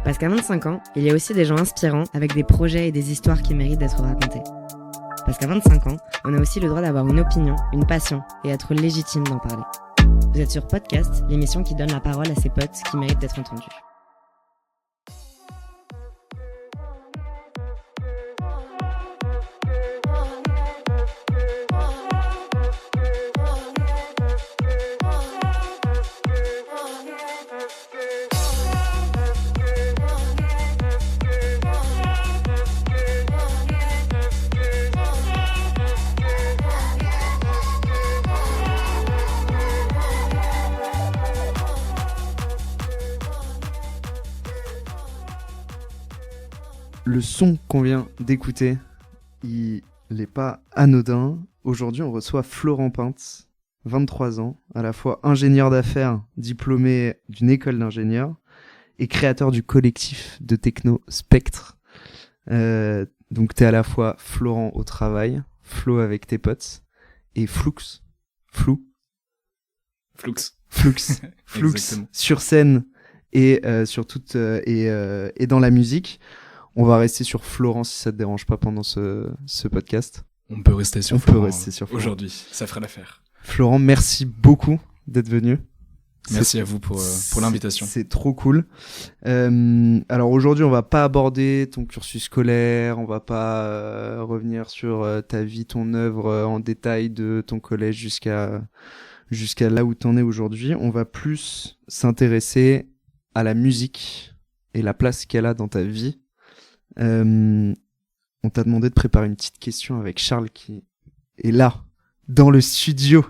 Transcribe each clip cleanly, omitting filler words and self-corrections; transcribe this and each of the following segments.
Parce qu'à 25 ans, il y a aussi des gens inspirants avec des projets et des histoires qui méritent d'être racontées. Parce qu'à 25 ans, on a aussi le droit d'avoir une opinion, une passion et être légitime d'en parler. Vous êtes sur Podcast, l'émission qui donne la parole à ses potes qui méritent d'être entendus. Le son qu'on vient d'écouter, il n'est pas anodin. Aujourd'hui, on reçoit Florent Pinte, 23 ans, à la fois ingénieur d'affaires, diplômé d'une école d'ingénieur et créateur du collectif de techno Spectre. Donc, tu es à la fois Florent au travail, Flo avec tes potes, et Flux sur scène et et dans la musique. On va rester sur Florent si ça te dérange pas pendant ce podcast. On peut rester sur Florent aujourd'hui, ça fera l'affaire. Florent, merci beaucoup d'être venu. Merci à vous pour l'invitation. C'est trop cool. Alors aujourd'hui, on va pas aborder ton cursus scolaire, on va pas revenir sur ta vie, ton œuvre en détail de ton collège jusqu'à là où t'en es aujourd'hui. On va plus s'intéresser à la musique et la place qu'elle a dans ta vie. On t'a demandé de préparer une petite question avec Charles qui est là dans le studio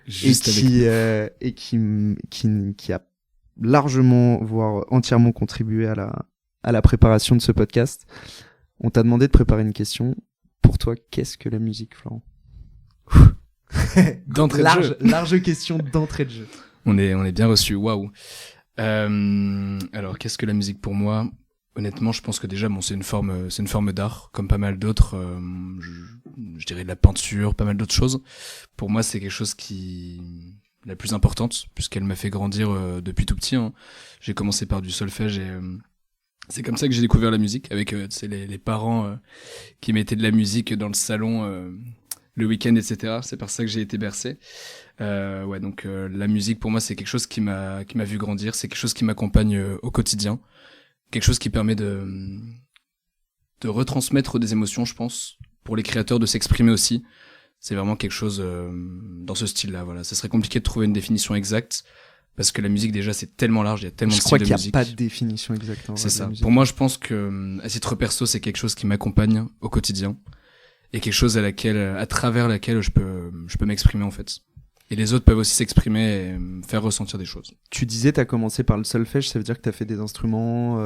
et qui a largement voire entièrement contribué à la préparation de ce podcast. On t'a demandé de préparer une question. Pour toi, qu'est-ce que la musique, Florent? D'entrée de jeu. Large question d'entrée de jeu. On est bien reçu. Waouh. Alors, qu'est-ce que la musique pour moi? Honnêtement, je pense que déjà, c'est une forme d'art, comme pas mal d'autres. Je dirais de la peinture, pas mal d'autres choses. Pour moi, c'est quelque chose la plus importante, puisqu'elle m'a fait grandir depuis tout petit. Hein. J'ai commencé par du solfège et c'est comme ça que j'ai découvert la musique, avec les parents qui mettaient de la musique dans le salon le week-end, etc. C'est par ça que j'ai été bercé. Donc la musique pour moi, c'est quelque chose qui m'a vu grandir. C'est quelque chose qui m'accompagne au quotidien. Quelque chose qui permet de retransmettre des émotions, je pense, pour les créateurs de s'exprimer aussi. C'est vraiment quelque chose dans ce style-là. Voilà, ça serait compliqué de trouver une définition exacte parce que la musique déjà c'est tellement large, il y a tellement de styles de musique. Je crois qu'il n'y a pas de définition exacte. C'est ça. Pour moi, je pense que à titre perso, c'est quelque chose qui m'accompagne au quotidien et quelque chose à travers laquelle je peux m'exprimer en fait. Et les autres peuvent aussi s'exprimer et me faire ressentir des choses. Tu disais, t'as commencé par le solfège, ça veut dire que t'as fait des instruments,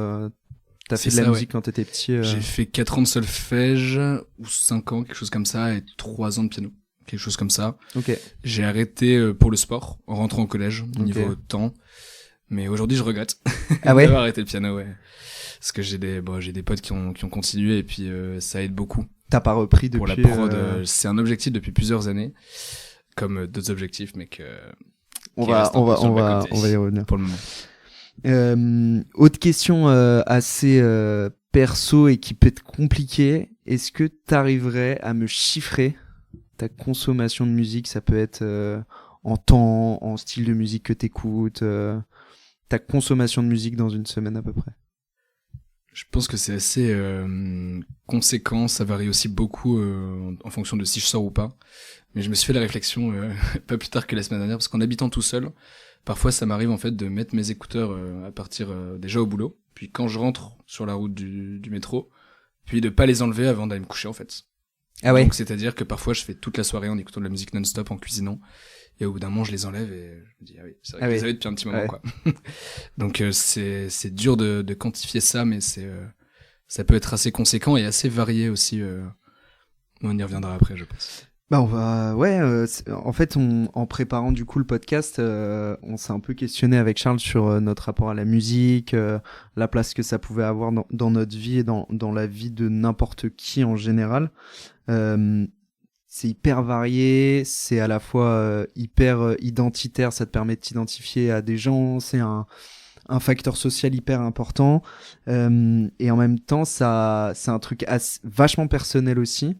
t'as fait de la musique quand t'étais petit. J'ai fait 4 ans de solfège, ou 5 ans, quelque chose comme ça, et 3 ans de piano, quelque chose comme ça. Ok. J'ai arrêté pour le sport, en rentrant au collège, au niveau temps. Mais aujourd'hui, je regrette d'avoir arrêté le piano, ouais. Parce que j'ai des potes qui ont continué, et puis ça aide beaucoup. T'as pas repris depuis... Pour la prod, c'est un objectif depuis plusieurs années. Comme d'autres objectifs, mais que on va y revenir pour le moment. Autre question assez perso et qui peut être compliquée. Est-ce que t'arriverais à me chiffrer ta consommation de musique? Ça peut être en temps, en style de musique que t'écoutes, ta consommation de musique dans une semaine à peu près. Je pense que c'est assez conséquent, ça varie aussi beaucoup en fonction de si je sors ou pas. Mais je me suis fait la réflexion pas plus tard que la semaine dernière, parce qu'en habitant tout seul, parfois ça m'arrive en fait de mettre mes écouteurs à partir déjà au boulot, puis quand je rentre sur la route du métro, puis de pas les enlever avant d'aller me coucher en fait. Ah ouais. Donc c'est-à-dire que parfois je fais toute la soirée en écoutant de la musique non-stop en cuisinant, et au bout d'un moment je les enlève et je me dis ah oui, c'est vrai que je les avais depuis un petit moment quoi. Donc c'est dur de quantifier ça, mais ça peut être assez conséquent et assez varié aussi. On y reviendra après, je pense. Bah on va en fait en préparant du coup le podcast on s'est un peu questionné avec Charles sur notre rapport à la musique, la place que ça pouvait avoir dans notre vie et dans la vie de n'importe qui en général. C'est hyper varié, c'est à la fois hyper identitaire, ça te permet de t'identifier à des gens, c'est un un facteur social hyper important. Et en même temps, ça, c'est un truc vachement personnel aussi.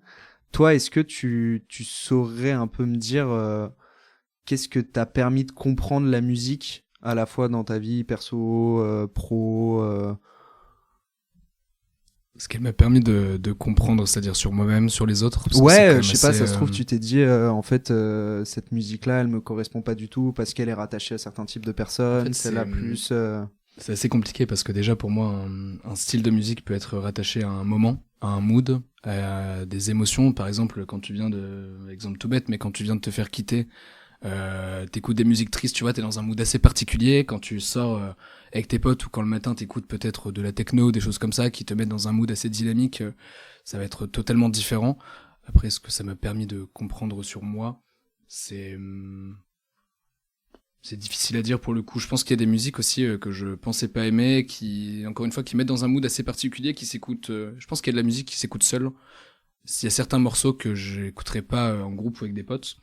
Toi, est-ce que tu saurais un peu me dire qu'est-ce que t'as permis de comprendre la musique à la fois dans ta vie perso, pro Ce qu'elle m'a permis de comprendre, c'est-à-dire sur moi-même, sur les autres. Parce que c'est quand Ouais, même je sais pas, assez, ça se trouve, tu t'es dit, en fait, cette musique-là, elle me correspond pas du tout parce qu'elle est rattachée à certains types de personnes, En fait, celle-là plus... c'est assez compliqué parce que déjà pour moi un style de musique peut être rattaché à un moment, à un mood, à des émotions. Par exemple, quand tu viens exemple tout bête, mais quand tu viens de te faire quitter, t'écoutes des musiques tristes, tu vois, t'es dans un mood assez particulier. Quand tu sors avec tes potes ou quand le matin t'écoutes peut-être de la techno, des choses comme ça qui te mettent dans un mood assez dynamique, ça va être totalement différent. Après, ce que ça m'a permis de comprendre sur moi, c'est difficile à dire pour le coup. Je pense qu'il y a des musiques aussi que je pensais pas aimer, qui, encore une fois, qui mettent dans un mood assez particulier, qui s'écoutent. Je pense qu'il y a de la musique qui s'écoute seule. Il y a certains morceaux que j'écouterais pas en groupe ou avec des potes,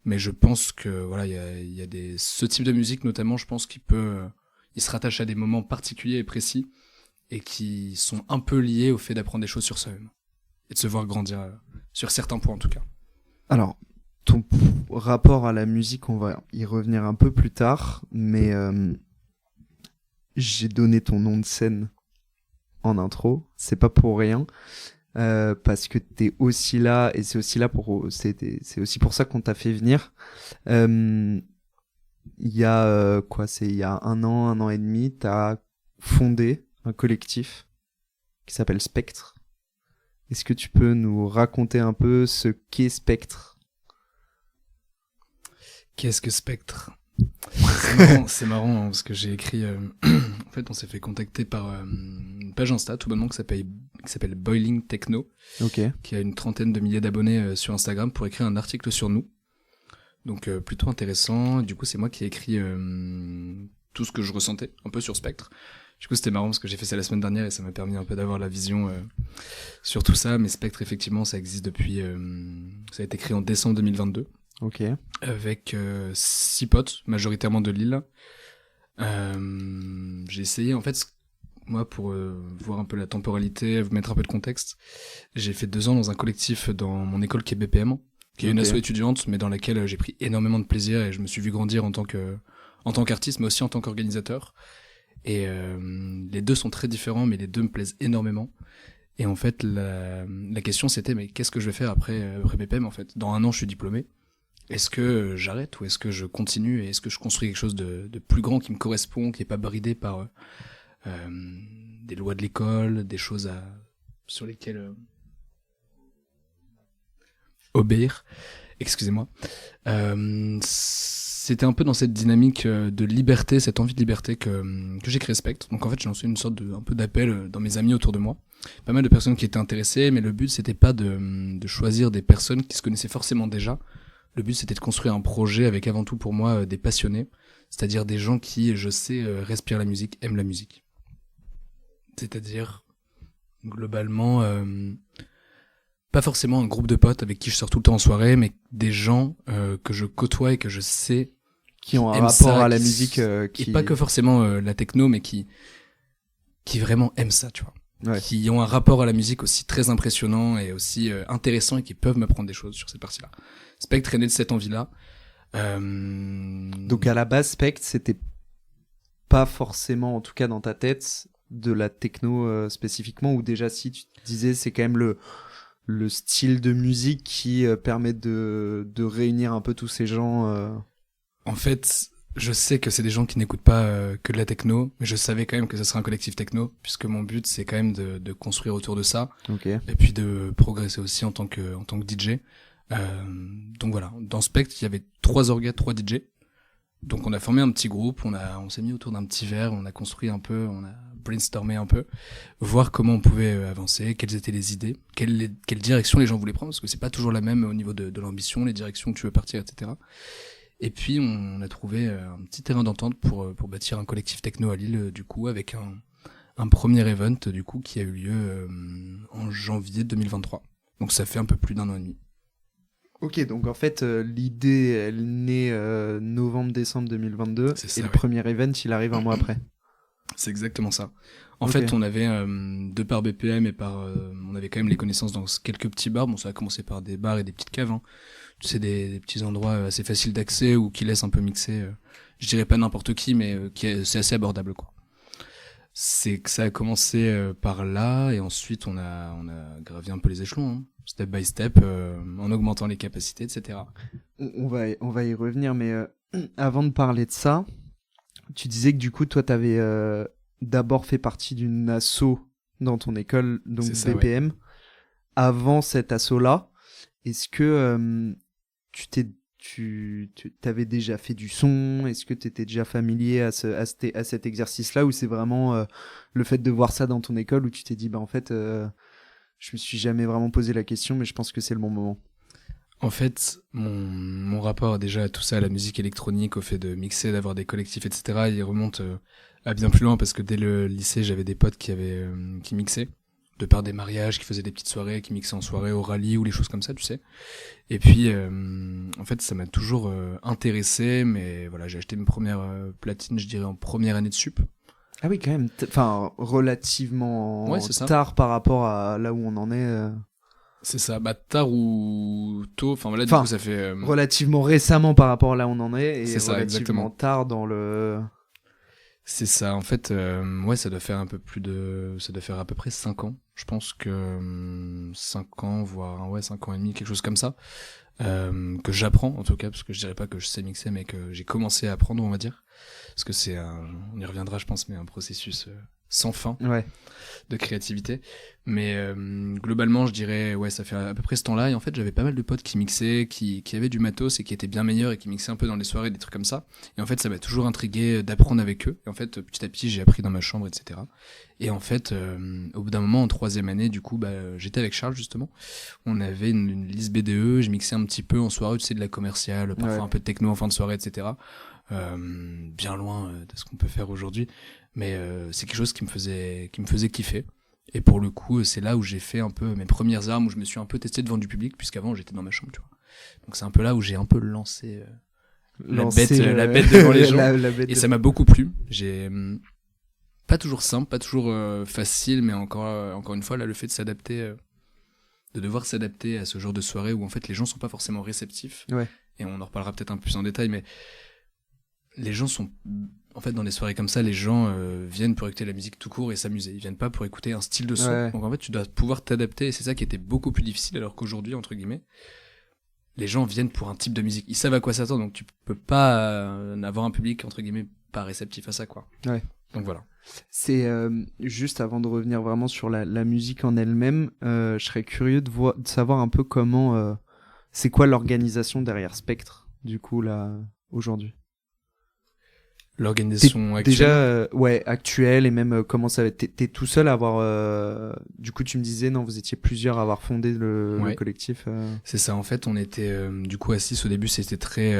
mais je pense que voilà, il y a ce type de musique notamment. Je pense il se rattache à des moments particuliers et précis et qui sont un peu liés au fait d'apprendre des choses sur soi-même et de se voir grandir sur certains points en tout cas. Alors, ton rapport à la musique, on va y revenir un peu plus tard, mais j'ai donné ton nom de scène en intro, c'est pas pour rien, parce que t'es aussi là, et c'est aussi aussi pour ça qu'on t'a fait venir. Il y a il y a un an et demi, t'as fondé un collectif qui s'appelle Spectre. Est-ce que tu peux nous raconter un peu ce qu'est Spectre ? Qu'est-ce que Spectre ? C'est marrant hein, parce que j'ai écrit. En fait, on s'est fait contacter par une page Insta tout bonnement qui s'appelle Boiling Techno, qui a une 30aine de milliers d'abonnés sur Instagram pour écrire un article sur nous. Donc plutôt intéressant. Du coup, c'est moi qui ai écrit tout ce que je ressentais un peu sur Spectre. Du coup, c'était marrant parce que j'ai fait ça la semaine dernière et ça m'a permis un peu d'avoir la vision sur tout ça. Mais Spectre, effectivement, ça existe depuis. Ça a été créé en décembre 2022. Ok. Avec 6 potes, majoritairement de Lille. J'ai essayé, en fait, moi, pour voir un peu la temporalité, vous mettre un peu de contexte, j'ai fait 2 ans dans un collectif dans mon école qui est BPM, qui est une asso étudiante, mais dans laquelle j'ai pris énormément de plaisir et je me suis vu grandir en tant qu'artiste, mais aussi en tant qu'organisateur. Et les deux sont très différents, mais les deux me plaisent énormément. Et en fait, la question c'était, mais qu'est-ce que je vais faire après BPM, en fait ? Dans 1 an, je suis diplômé. Est-ce que j'arrête ou est-ce que je continue et est-ce que je construis quelque chose de plus grand qui me correspond, qui est pas bridé par des lois de l'école, des choses sur lesquelles obéir. Excusez-moi. C'était un peu dans cette dynamique de liberté, cette envie de liberté que j'ai créé Spectre. Donc en fait, j'ai lancé une sorte un peu d'appel dans mes amis autour de moi. Pas mal de personnes qui étaient intéressées, mais le but c'était pas de choisir des personnes qui se connaissaient forcément déjà. Le but, c'était de construire un projet avec avant tout pour moi des passionnés, c'est-à-dire des gens qui, je sais, respirent la musique, aiment la musique. C'est-à-dire, globalement, pas forcément un groupe de potes avec qui je sors tout le temps en soirée, mais des gens que je côtoie et que je sais qui ont un rapport à la musique. Et pas que forcément la techno, mais qui vraiment aiment ça, tu vois. Ouais. Qui ont un rapport à la musique aussi très impressionnant et aussi intéressant et qui peuvent m'apprendre des choses sur cette partie-là. Spectre est né de cette envie-là. Donc à la base, Spectre, c'était pas forcément, en tout cas dans ta tête, de la techno spécifiquement, ou déjà si tu te disais c'est quand même le style de musique qui permet de réunir un peu tous ces gens. En fait, je sais que c'est des gens qui n'écoutent pas que de la techno, mais je savais quand même que ça serait un collectif techno, puisque mon but c'est quand même de construire autour de ça, et puis de progresser aussi en tant que DJ. Donc voilà, dans Spectre, il y avait 3 orgas, 3 DJ. Donc on a formé un petit groupe, on s'est mis autour d'un petit verre, on a construit un peu, on a brainstormé un peu, voir comment on pouvait avancer, quelles étaient les idées, quelle direction les gens voulaient prendre, parce que c'est pas toujours la même au niveau de l'ambition, les directions que tu veux partir, etc. Et puis on a trouvé un petit terrain d'entente pour bâtir un collectif techno à Lille, du coup, avec un premier event, du coup, qui a eu lieu en janvier 2023. Donc ça fait un peu plus d'1 an et demi. Ok, donc en fait, l'idée, elle naît novembre-décembre 2022, C'est ça, et le premier event, il arrive 1 mois après. C'est exactement ça. En Ok. fait, on avait de par BPM et on avait quand même les connaissances dans quelques petits bars. Bon, ça a commencé par des bars et des petites caves, hein. Tu sais, des petits endroits assez faciles d'accès ou qui laissent un peu mixer. Je dirais pas n'importe qui, mais c'est assez abordable, quoi. C'est que ça a commencé par là, et ensuite on a gravi un peu les échelons, hein, step by step, en augmentant les capacités, etc. On va y revenir, mais avant de parler de ça, tu disais que du coup, toi, t'avais d'abord fait partie d'une asso dans ton école, donc C'est ça, BPM. Avant cet asso-là, est-ce que t'avais déjà fait du son? Est-ce que t'étais déjà familier à cet exercice-là, ou c'est vraiment le fait de voir ça dans ton école où tu t'es dit, bah en fait, je me suis jamais vraiment posé la question, mais je pense que c'est le bon moment. En fait, mon rapport déjà à tout ça, à la musique électronique, au fait de mixer, d'avoir des collectifs, etc., il remonte à bien plus loin, parce que dès le lycée, j'avais des potes qui mixaient, de par des mariages, qui faisaient des petites soirées, qui mixaient en soirée au rallye ou les choses comme ça, tu sais. Et puis, en fait, ça m'a toujours intéressé, mais voilà, j'ai acheté mes premières platines, je dirais, en première année de sup. Ah oui, quand même, enfin, relativement Ouais, c'est ça. tard par rapport à là où on en est. C'est ça, bah tard ou tôt, enfin voilà, du Enfin, coup ça fait... Relativement récemment par rapport à là où on en est, et C'est ça, relativement exactement. tard dans le... C'est ça, en fait, ouais, ça doit faire ça doit faire à peu près 5 ans. Je pense que 5 ans, voire, ouais, 5 ans et demi, quelque chose comme ça, que j'apprends, en tout cas, parce que je dirais pas que je sais mixer, mais que j'ai commencé à apprendre, on va dire. Parce que on y reviendra, je pense, mais un processus sans fin Ouais. de créativité. Mais globalement, je dirais, ouais, ça fait à peu près ce temps-là. Et en fait, j'avais pas mal de potes qui mixaient, qui avaient du matos et qui étaient bien meilleurs et qui mixaient un peu dans les soirées, des trucs comme ça. Et en fait, ça m'a toujours intrigué d'apprendre avec eux. Et en fait, petit à petit, j'ai appris dans ma chambre, etc. Et en fait, au bout d'un moment, en 3e année, du coup, bah, j'étais avec Charles, justement. On avait une liste BDE, je mixais un petit peu en soirée, tu sais, de la commerciale, parfois Ouais. un peu de techno en fin de soirée, etc. Bien loin de ce qu'on peut faire aujourd'hui. Mais c'est quelque chose qui me faisait kiffer. Et pour le coup, c'est là où j'ai fait un peu mes premières armes, où je me suis un peu testé devant du public, puisqu'avant j'étais dans ma chambre, tu vois. Donc c'est un peu là où j'ai un peu lancé la bête devant les gens. la bête Et de- ça m'a beaucoup plu. J'ai pas toujours simple, pas toujours facile, mais encore une fois, là, le fait de s'adapter, de devoir s'adapter à ce genre de soirée où en fait les gens sont pas forcément réceptifs. Ouais. Et on en reparlera peut-être un peu plus en détail, mais les gens sont... En fait, dans des soirées comme ça, les gens viennent pour écouter la musique tout court et s'amuser. Ils viennent pas pour écouter un style de son. Ouais. Donc en fait, tu dois pouvoir t'adapter, et c'est ça qui était beaucoup plus difficile, alors qu'aujourd'hui, entre guillemets, les gens viennent pour un type de musique. Ils savent à quoi s'attendre, donc tu peux pas avoir un public, entre guillemets, pas réceptif à ça, quoi. Ouais. Donc voilà. C'est juste avant de revenir vraiment sur la musique en elle-même, je serais curieux de savoir un peu comment... c'est quoi l'organisation derrière Spectre, du coup, là, aujourd'hui? L'organisation actuelle. Déjà, ouais, actuelle, et même comment ça va être. T'es tout seul à avoir... Du coup, tu me disais, non, vous étiez plusieurs à avoir fondé le Ouais. collectif. C'est ça, en fait, on était du coup assis au début, c'était très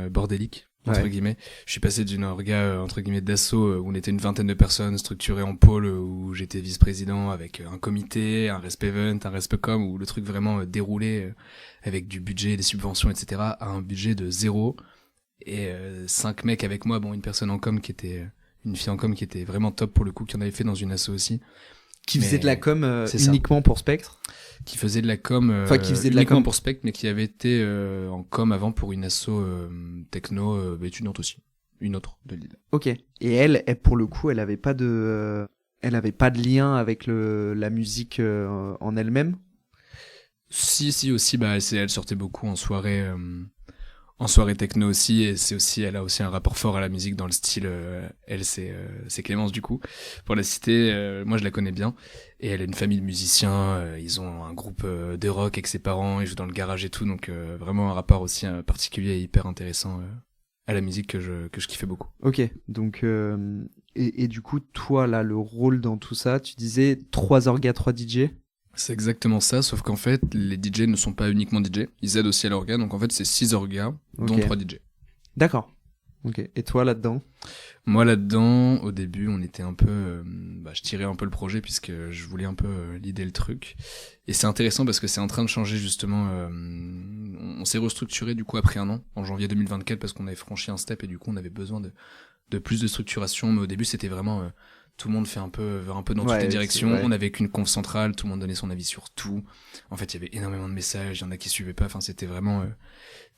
bordélique, entre Ouais. guillemets. Je suis passé d'une orga, entre guillemets, d'assaut, où on était une vingtaine de personnes structurées en pôle, où j'étais vice-président avec un comité, un resp event, un resp com, où le truc vraiment déroulé avec du budget, des subventions, etc., à un budget de 0. Et 5 mecs avec moi, bon, une personne en com qui était... Une fille en com qui était vraiment top pour le coup, qui en avait fait dans une asso aussi. Qui Mais faisait de la com c'est ça. uniquement pour Spectre. Qui faisait de la com Enfin, qui faisait de la uniquement com. pour Spectre, mais qui avait été en com avant pour une asso techno étudiante aussi, une autre de Lille. Ok. Et elle, pour le coup, elle avait pas de lien avec la musique en elle-même. Si aussi, bah elle sortait beaucoup en soirée techno aussi, et elle a aussi un rapport fort à la musique dans le style. Elle c'est Clémence du coup, pour la citer. Moi je la connais bien, et elle a une famille de musiciens. Ils ont un groupe de rock avec ses parents, ils jouent dans le garage et tout, donc vraiment un rapport aussi particulier et hyper intéressant à la musique que je kiffais beaucoup. Ok. Donc et du coup, toi là, le rôle dans tout ça, tu disais 3 orgas, 3 DJ. C'est exactement ça, sauf qu'en fait, les DJ ne sont pas uniquement DJ, ils aident aussi à l'orga, donc en fait, c'est 6 orgas, dont Ok. 3 DJ. D'accord. Ok. Et toi là-dedans? Moi, là-dedans, au début, on était un peu... je tirais un peu le projet, puisque je voulais un peu leader le truc. Et c'est intéressant, parce que c'est en train de changer, justement. On s'est restructuré, du coup, après un an, en janvier 2024, parce qu'on avait franchi un step, et du coup, on avait besoin de de plus de structuration, mais au début c'était vraiment tout le monde fait un peu dans toutes Ouais, les directions. ouais. On avait qu'une conf centrale, tout le monde donnait son avis sur tout. En fait, il y avait énormément de messages, il y en a qui suivaient pas. Enfin, c'était vraiment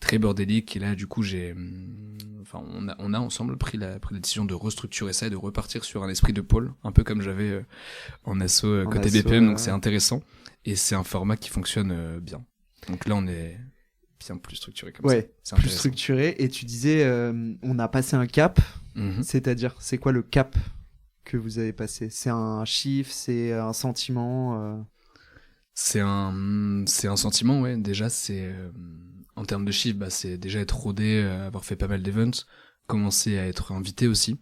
très bordélique. Et là, du coup, on a ensemble pris la décision de restructurer ça et de repartir sur un esprit de pôle, un peu comme j'avais en asso côté asso, BPM. Donc c'est intéressant et c'est un format qui fonctionne bien. Donc là, on est bien plus structuré comme ça. C'est plus structuré. Et tu disais, on a passé un cap. C'est-à-dire, c'est quoi le cap que vous avez passé? C'est un chiffre, c'est un sentiment C'est un sentiment, ouais. Déjà, en termes de chiffres, c'est déjà être rodé, avoir fait pas mal d'events, commencer à être invité aussi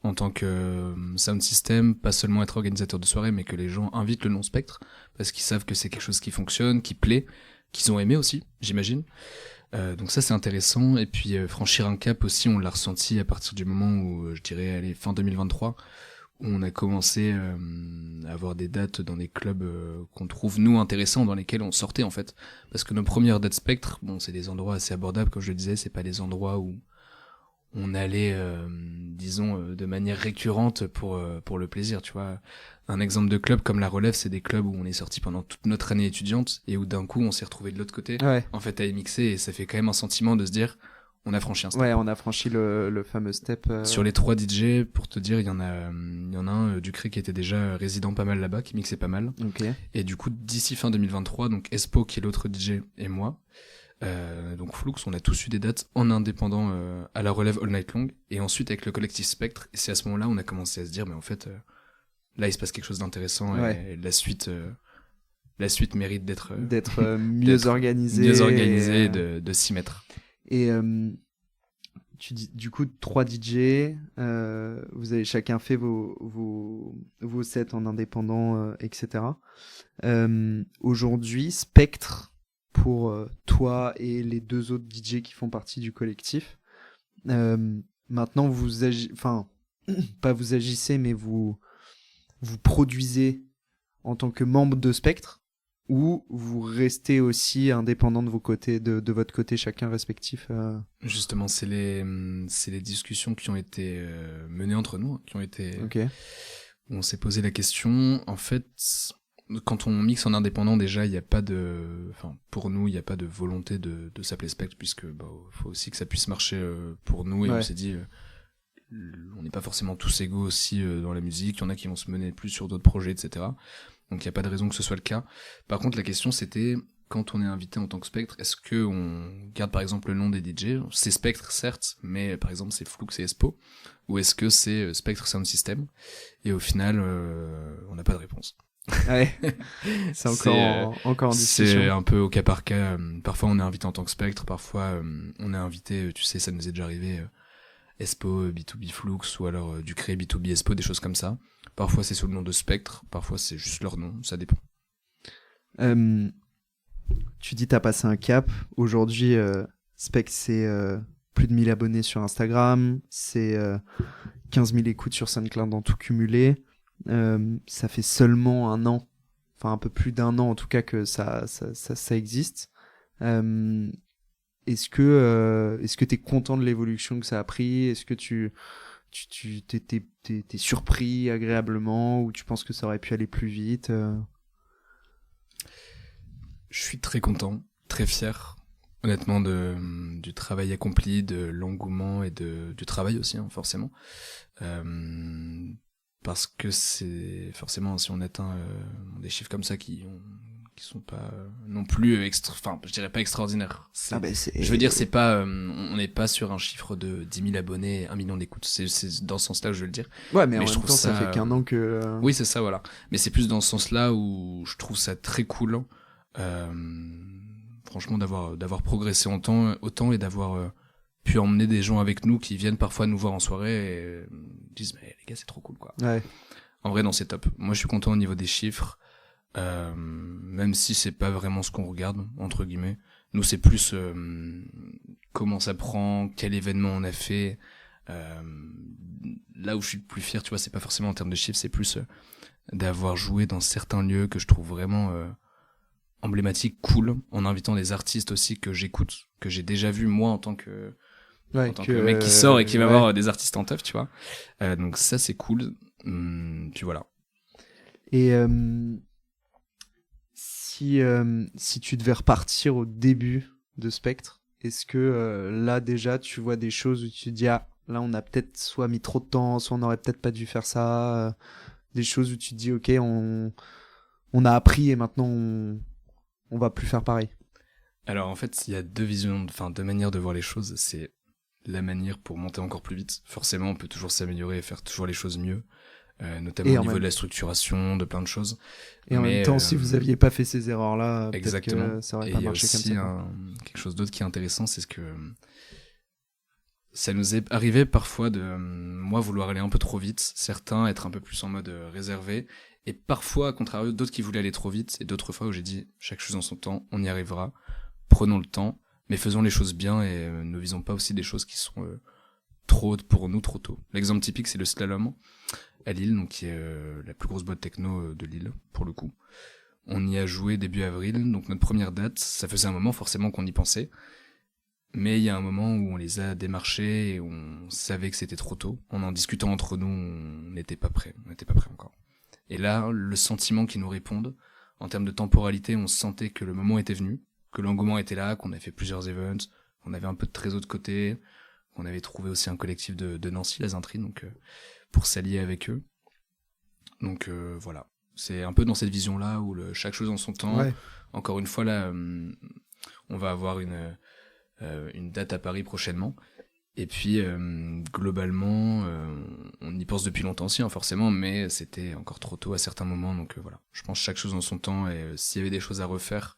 en tant que sound system, pas seulement être organisateur de soirée, mais que les gens invitent le non-spectre parce qu'ils savent que c'est quelque chose qui fonctionne, qui plaît, qu'ils ont aimé aussi, j'imagine. Donc ça, c'est intéressant. Et puis franchir un cap aussi, on l'a ressenti à partir du moment où, je dirais, fin 2023, où on a commencé à avoir des dates dans des clubs qu'on trouve nous intéressants, dans lesquels on sortait en fait, parce que nos premières dates spectre, c'est des endroits assez abordables, comme je le disais, c'est pas des endroits où on allait de manière récurrente pour le plaisir, tu vois. Un exemple de club comme la Relève, c'est des clubs où on est sorti pendant toute notre année étudiante et où d'un coup on s'est retrouvé de l'autre côté, en fait à mixer, et ça fait quand même un sentiment de se dire on a franchi un step. Ouais, on a franchi le fameux step. Sur les 3 DJ, pour te dire, il y en a un, Ducré, qui était déjà résident pas mal là-bas, qui mixait pas mal. Okay. Et du coup, d'ici fin 2023, donc Espo, qui est l'autre DJ, et moi, donc Flux, on a tous eu des dates en indépendant à la Relève All Night Long, et ensuite avec le collectif Spectre, et c'est à ce moment-là on a commencé à se dire, mais en fait, là il se passe quelque chose d'intéressant, et la suite mérite d'être mieux organisée. Mieux organisée, de s'y mettre. Et tu dis, du coup, 3 DJ, vous avez chacun fait vos sets en indépendant, etc. Aujourd'hui, Spectre, pour toi et les 2 autres DJ qui font partie du collectif, maintenant pas vous agissez, mais vous produisez en tant que membre de Spectre, ou vous restez aussi indépendant de votre côté chacun respectif Justement, c'est les discussions qui ont été menées entre nous, où on s'est posé la question. En fait, quand on mixe en indépendant, déjà, il y a pas pour nous, il n'y a pas de volonté de s'appeler Spectre, puisque faut aussi que ça puisse marcher pour nous, et on s'est dit on n'est pas forcément tous égaux aussi dans la musique, il y en a qui vont se mener plus sur d'autres projets, etc. Donc il n'y a pas de raison que ce soit le cas. Par contre, la question c'était, quand on est invité en tant que Spectre, est-ce que on garde par exemple le nom des DJ? C'est Spectre certes, mais par exemple c'est Flux et Espo, ou est-ce que c'est Spectre Sound System? Et au final, on n'a pas de réponse. Ouais. C'est encore en discussion. C'est un peu au cas par cas. Parfois on est invité en tant que Spectre, parfois on est invité, tu sais, ça nous est déjà arrivé, Espo, B2B Flux, ou alors Ducré, B2B Espo, des choses comme ça. Parfois c'est sous le nom de Spectre, parfois c'est juste leur nom, ça dépend. Tu dis t'as passé un cap. Aujourd'hui, Spectre, c'est plus de 1000 abonnés sur Instagram, c'est 15 000 écoutes sur SoundCloud en tout cumulé. Ça fait seulement un an, enfin un peu plus d'un an en tout cas, que ça existe. Est-ce que t'es content de l'évolution que ça a pris? Est-ce que t'es surpris agréablement, ou tu penses que ça aurait pu aller plus vite? Je suis très content, très fier, honnêtement, du travail accompli, de l'engouement et du travail aussi, forcément. Parce que c'est forcément, si on atteint des chiffres comme ça qui sont pas non plus je dirais pas extraordinaires. Je veux dire, c'est pas, on n'est pas sur un chiffre de 10 000 abonnés, 1 million d'écoutes. C'est dans ce sens-là que je veux le dire. Ouais, mais en même temps, ça fait qu'un an que... Oui, c'est ça, voilà. Mais c'est plus dans ce sens-là où je trouve ça très cool, franchement, d'avoir progressé autant et d'avoir pu emmener des gens avec nous qui viennent parfois nous voir en soirée et disent, mais les gars, c'est trop cool, quoi. Ouais. En vrai, non, c'est top. Moi, je suis content au niveau des chiffres. Même si c'est pas vraiment ce qu'on regarde, entre guillemets. Nous, c'est plus comment ça prend, quel événement on a fait. Là où je suis le plus fier, tu vois, c'est pas forcément en termes de chiffres, c'est plus d'avoir joué dans certains lieux que je trouve vraiment emblématiques, cool, en invitant des artistes aussi que j'écoute, que j'ai déjà vu moi en tant que Ouais, en tant que mec qui sort et qui va voir des artistes en teuf, tu vois. Donc ça, c'est cool. Puis voilà. Et si tu devais repartir au début de Spectre, est-ce que là déjà tu vois des choses où tu te dis ah là on a peut-être soit mis trop de temps, soit on aurait peut-être pas dû faire ça, des choses où tu te dis ok on a appris et maintenant on va plus faire pareil. Alors en fait, il y a deux manières de voir les choses. C'est la manière pour monter encore plus vite. Forcément, on peut toujours s'améliorer et faire toujours les choses mieux, notamment au niveau de la structuration, de plein de choses. Et en même temps, si vous aviez pas fait ces erreurs-là, exactement. Peut-être que ça aurait pas marché comme ça. Et il y a aussi quelque chose d'autre qui est intéressant, c'est que ça nous est arrivé parfois de moi vouloir aller un peu trop vite, certains être un peu plus en mode réservé, et parfois, à contrario, d'autres qui voulaient aller trop vite, et d'autres fois où j'ai dit chaque chose en son temps, on y arrivera, prenons le temps, mais faisons les choses bien et ne visons pas aussi des choses qui sont trop hautes pour nous trop tôt. L'exemple typique, c'est le slalom à Lille, donc qui est la plus grosse boîte techno de Lille, pour le coup. On y a joué début avril, donc notre première date, ça faisait un moment forcément qu'on y pensait, mais il y a un moment où on les a démarchés et on savait que c'était trop tôt. En discutant entre nous, on n'était pas prêts encore. Et là, le sentiment qu'ils nous répondent, en termes de temporalité, on sentait que le moment était venu, que l'engouement était là, qu'on avait fait plusieurs events, qu'on avait un peu de trésor de côté, qu'on avait trouvé aussi un collectif de Nancy, la Zintri, donc pour s'allier avec eux. Donc voilà, c'est un peu dans cette vision-là où chaque chose en son temps. Ouais. Encore une fois, là, on va avoir une date à Paris prochainement. Et puis, globalement, on y pense depuis longtemps aussi, hein, forcément, mais c'était encore trop tôt à certains moments. Donc voilà, je pense chaque chose en son temps. Et s'il y avait des choses à refaire,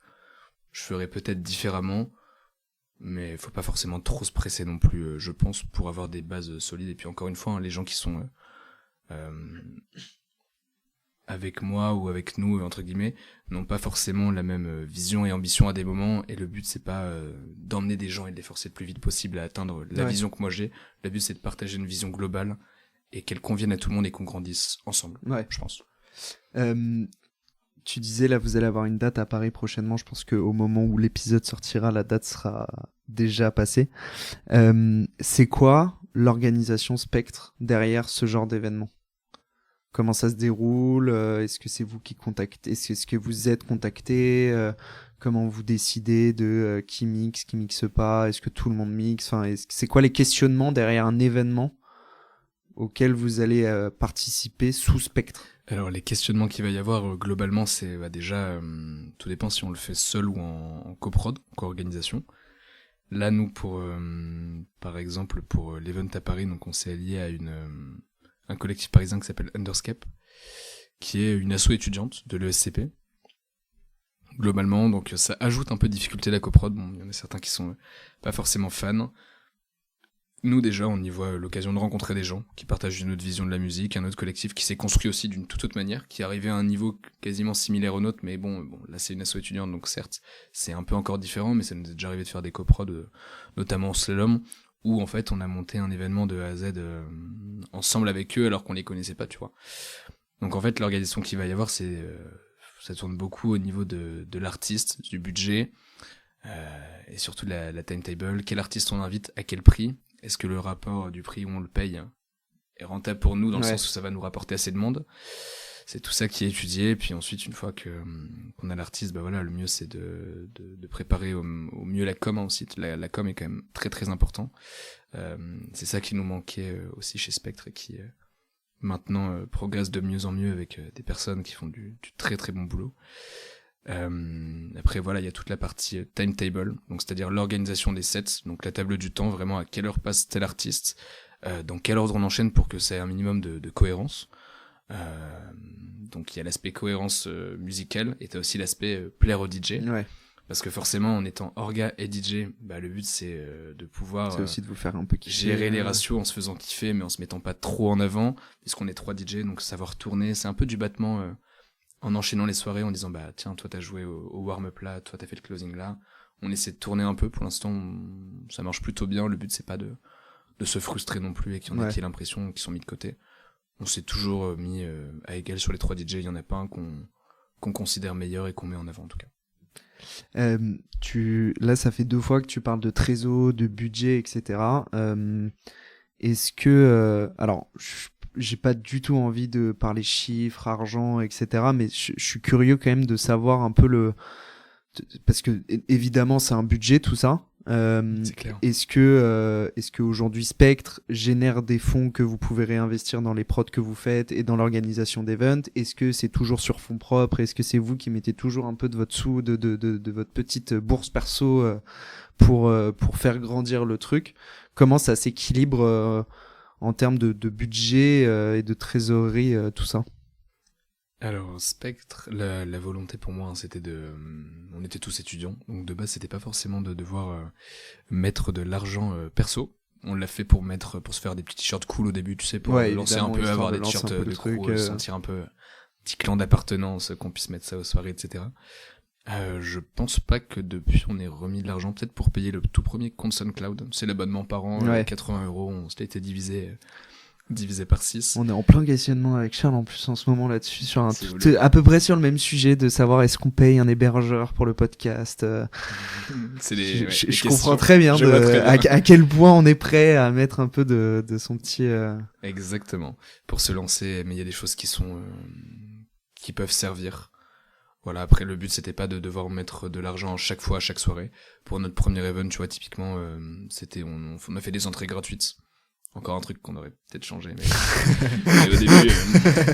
je ferais peut-être différemment. Mais il faut pas forcément trop se presser non plus, je pense, pour avoir des bases solides. Et puis encore une fois, hein, les gens qui sont avec moi ou avec nous, entre guillemets, n'ont pas forcément la même vision et ambition à des moments. Et le but, c'est pas d'emmener des gens et de les forcer le plus vite possible à atteindre la vision que moi j'ai. Le but, c'est de partager une vision globale et qu'elle convienne à tout le monde et qu'on grandisse ensemble, je pense. Tu disais, là, vous allez avoir une date à Paris prochainement. Je pense qu'au moment où l'épisode sortira, la date sera déjà passée. C'est quoi l'organisation Spectre derrière ce genre d'événement ? Comment ça se déroule ? Est-ce que c'est vous qui contactez ? Est-ce que vous êtes contacté ? Comment vous décidez de qui mixe pas ? Est-ce que tout le monde mixe ? Enfin, c'est quoi les questionnements derrière un événement auquel vous allez participer sous Spectre ? Alors les questionnements qu'il va y avoir globalement, c'est déjà tout dépend si on le fait seul ou en coprod, co-organisation. Là nous par exemple pour l'event à Paris, donc on s'est allié à un collectif parisien qui s'appelle Underscape, qui est une asso étudiante de l'ESCP. Globalement, donc ça ajoute un peu de difficulté à la coprod. Bon, il y en a certains qui sont pas forcément fans. Nous déjà, on y voit l'occasion de rencontrer des gens qui partagent une autre vision de la musique, un autre collectif qui s'est construit aussi d'une toute autre manière, qui est arrivé à un niveau quasiment similaire au nôtre, mais bon, là c'est une asso étudiante, donc certes, c'est un peu encore différent, mais ça nous est déjà arrivé de faire des coprods, notamment en slalom, où en fait on a monté un événement de A à Z ensemble avec eux alors qu'on les connaissait pas, tu vois. Donc en fait l'organisation qu'il va y avoir, ça tourne beaucoup au niveau de l'artiste, du budget, et surtout de la timetable, quel artiste on invite, à quel prix, est-ce que le rapport du prix où on le paye est rentable pour nous dans le sens où ça va nous rapporter assez de monde. C'est tout ça qui est étudié, puis ensuite une fois qu'on a l'artiste, bah voilà, le mieux c'est de préparer au mieux la com aussi. La com est quand même très très important. C'est ça qui nous manquait aussi chez Spectre et qui maintenant progresse de mieux en mieux avec des personnes qui font du très très bon boulot. Après voilà, il y a toute la partie timetable, donc c'est-à-dire l'organisation des sets, donc la table du temps, vraiment à quelle heure passe tel artiste, dans quel ordre on enchaîne pour que ça ait un minimum de cohérence. Donc il y a l'aspect cohérence musicale et t'as aussi l'aspect plaire au DJ. Ouais. Parce que forcément en étant orga et DJ, bah le but c'est de pouvoir c'est aussi de vous faire un peu kiffer, gérer les ratios en se faisant kiffer mais en se mettant pas trop en avant, puisqu'on est 3 DJ, donc savoir tourner, c'est un peu du battement en enchaînant les soirées en disant bah tiens toi t'as joué au warm-up là, toi t'as fait le closing là, on essaie de tourner un peu. Pour l'instant ça marche plutôt bien, le but c'est pas de se frustrer non plus et qu'il y en ait qui aient l'impression qu'ils sont mis de côté. On s'est toujours mis à égal sur les 3 DJ, il y en a pas un qu'on considère meilleur et qu'on met en avant en tout cas. Là, ça fait 2 fois que tu parles de trésor, de budget, etc. Est-ce que... alors, j'ai pas du tout envie de parler chiffres, argent, etc. Mais je suis curieux quand même de savoir un peu parce que évidemment c'est un budget tout ça. C'est clair. Est-ce que aujourd'hui Spectre génère des fonds que vous pouvez réinvestir dans les prods que vous faites et dans l'organisation d'events? Est-ce que c'est toujours sur fonds propres? Est-ce que c'est vous qui mettez toujours un peu de votre sous, de votre petite bourse perso pour faire grandir le truc? Comment ça s'équilibre en termes de budget et de trésorerie, tout ça? Alors, Spectre, la volonté pour moi, hein, c'était on était tous étudiants, donc de base, c'était pas forcément de devoir mettre de l'argent perso. On l'a fait pour se faire des petits t-shirts cool au début, tu sais, pour lancer un peu, avoir des t-shirts de crew, sentir un peu un petit clan d'appartenance, qu'on puisse mettre ça aux soirées, etc. Je pense pas que depuis on ait remis de l'argent, peut-être pour payer le tout premier compte SoundCloud. C'est l'abonnement par an, 80€, on s'était été divisé par 6. On est en plein questionnement avec Charles en plus en ce moment là-dessus, sur à peu près sur le même sujet de savoir est-ce qu'on paye un hébergeur pour le podcast. Je comprends très bien, à quel point on est prêt à mettre un peu de son petit... Exactement, pour se lancer, mais il y a des choses qui peuvent servir. Voilà, après le but c'était pas de devoir mettre de l'argent chaque fois, à chaque soirée. Pour notre premier event, tu vois, typiquement, on a fait des entrées gratuites. Encore un truc qu'on aurait peut-être changé, mais au début,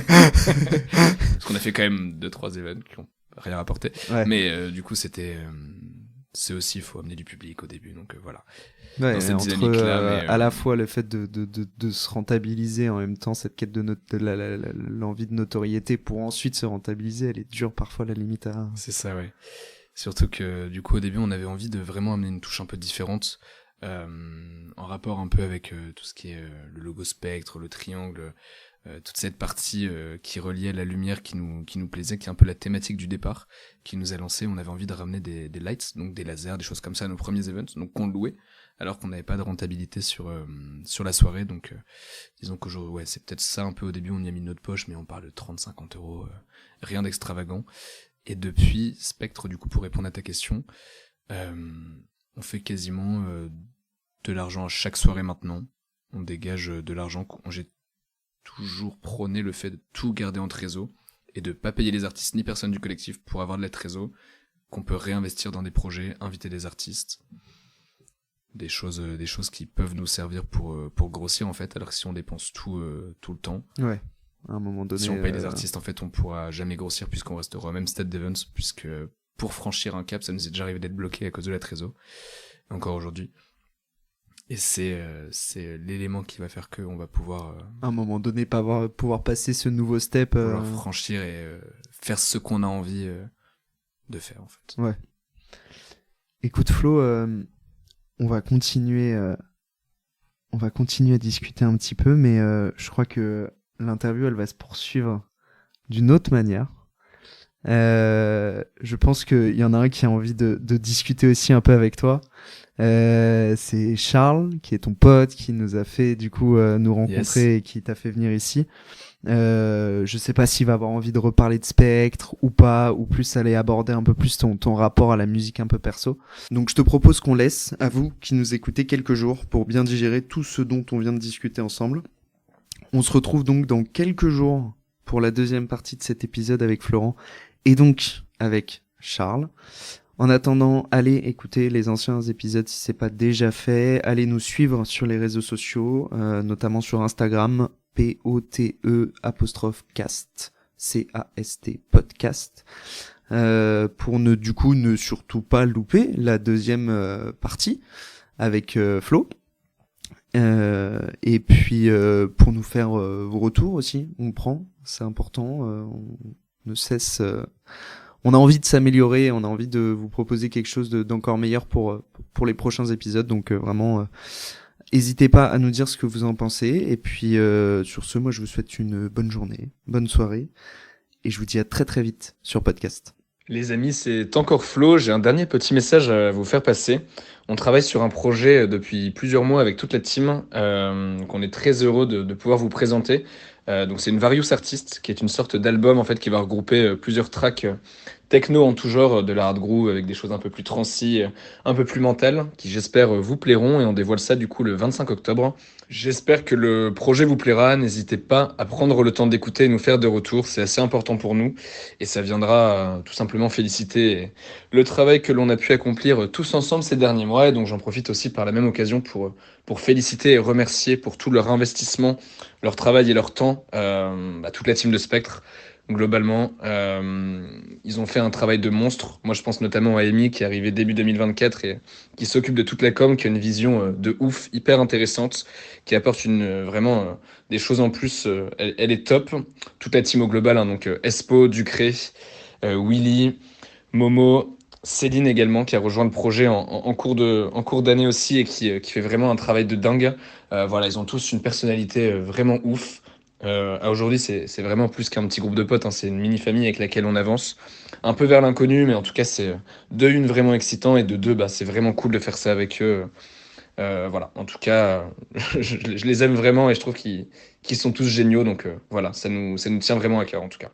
parce qu'on a fait quand même 2-3 events qui ont rien rapporté. Ouais. Mais du coup, c'est aussi, il faut amener du public au début, donc voilà. Ouais, dans cette dynamique-là, à la fois le fait de se rentabiliser, en même temps cette quête l'envie de notoriété pour ensuite se rentabiliser, elle est dure parfois, la limite à... C'est ça, ouais. Surtout que du coup, au début, on avait envie de vraiment amener une touche un peu différente. En rapport un peu avec tout ce qui est le logo Spectre, le triangle, toute cette partie qui reliait la lumière qui nous plaisait, qui est un peu la thématique du départ, qui nous a lancé. On avait envie de ramener des lights, donc des lasers, des choses comme ça à nos premiers events, donc qu'on louait, alors qu'on n'avait pas de rentabilité sur la soirée. Donc disons qu'aujourd'hui, ouais, c'est peut-être ça un peu. Au début, on y a mis notre poche, mais on parle de 30-50€, rien d'extravagant. Et depuis, Spectre, du coup, pour répondre à ta question, on fait quasiment de l'argent à chaque soirée maintenant. On dégage de l'argent. J'ai toujours prôné le fait de tout garder en trésor et de pas payer les artistes ni personne du collectif pour avoir de la trésor qu'on peut réinvestir dans des projets, inviter des artistes, des choses qui peuvent nous servir pour grossir en fait. Alors que si on dépense tout le temps, ouais, à un moment donné, si on paye des artistes en fait, on pourra jamais grossir puisqu'on restera au même stade d'events, puisque pour franchir un cap, ça nous est déjà arrivé d'être bloqué à cause de la trésor, encore aujourd'hui. Et c'est l'élément qui va faire qu'on va pouvoir... à un moment donné, pouvoir passer ce nouveau step... pouvoir franchir et faire ce qu'on a envie de faire, en fait. Ouais. Écoute, Flo, on va continuer à discuter un petit peu, mais je crois que l'interview, elle va se poursuivre d'une autre manière. Je pense qu'il y en a un qui a envie de discuter aussi un peu avec toi. C'est Charles, qui est ton pote, qui nous a fait du coup nous rencontrer, yes, et qui t'a fait venir ici. Je sais pas s'il va avoir envie de reparler de Spectre ou pas, ou plus aller aborder un peu plus ton rapport à la musique un peu perso. Donc je te propose qu'on laisse à vous qui nous écoutez quelques jours pour bien digérer tout ce dont on vient de discuter ensemble. On se retrouve donc dans quelques jours pour la deuxième partie de cet épisode avec Florent et donc avec Charles. En attendant, allez écouter les anciens épisodes si c'est pas déjà fait. Allez nous suivre sur les réseaux sociaux, notamment sur Instagram, POTE_cast, C-A-S-T, podcast, pour ne surtout pas louper la deuxième partie avec Flo. Et puis pour nous faire vos retours aussi, on prend, c'est important, on ne cesse... on a envie de s'améliorer, on a envie de vous proposer quelque chose d'encore meilleur pour les prochains épisodes. Donc vraiment, n'hésitez pas à nous dire ce que vous en pensez. Et puis sur ce, moi je vous souhaite une bonne journée, bonne soirée. Et je vous dis à très très vite sur podcast. Les amis, c'est encore Flo. J'ai un dernier petit message à vous faire passer. On travaille sur un projet depuis plusieurs mois avec toute la team, qu'on est très heureux de pouvoir vous présenter. Donc c'est une Various Artist, qui est une sorte d'album en fait qui va regrouper plusieurs tracks techno en tout genre, de la hard groove avec des choses un peu plus trancy, un peu plus mentales, qui j'espère vous plairont et on dévoile ça du coup le 25 octobre. J'espère que le projet vous plaira, n'hésitez pas à prendre le temps d'écouter et nous faire des retours, c'est assez important pour nous et ça viendra tout simplement féliciter le travail que l'on a pu accomplir tous ensemble ces derniers mois et donc j'en profite aussi par la même occasion pour féliciter et remercier pour tout leur investissement, leur travail et leur temps, toute la team de Spectre. Globalement, ils ont fait un travail de monstre. Moi, je pense notamment à Amy qui est arrivée début 2024 et qui s'occupe de toute la com, qui a une vision de ouf, hyper intéressante, qui apporte vraiment des choses en plus. Elle est top. Toute la team au global, hein, donc Espo, Ducré, Willy, Momo, Céline également, qui a rejoint le projet en cours d'année aussi et qui fait vraiment un travail de dingue. Voilà, ils ont tous une personnalité vraiment ouf. Aujourd'hui, c'est vraiment plus qu'un petit groupe de potes, hein, c'est une mini-famille avec laquelle on avance un peu vers l'inconnu, mais en tout cas, c'est de une vraiment excitant et de deux, c'est vraiment cool de faire ça avec eux. Voilà, en tout cas, je les aime vraiment et je trouve qu'ils sont tous géniaux, donc voilà, ça nous tient vraiment à cœur en tout cas.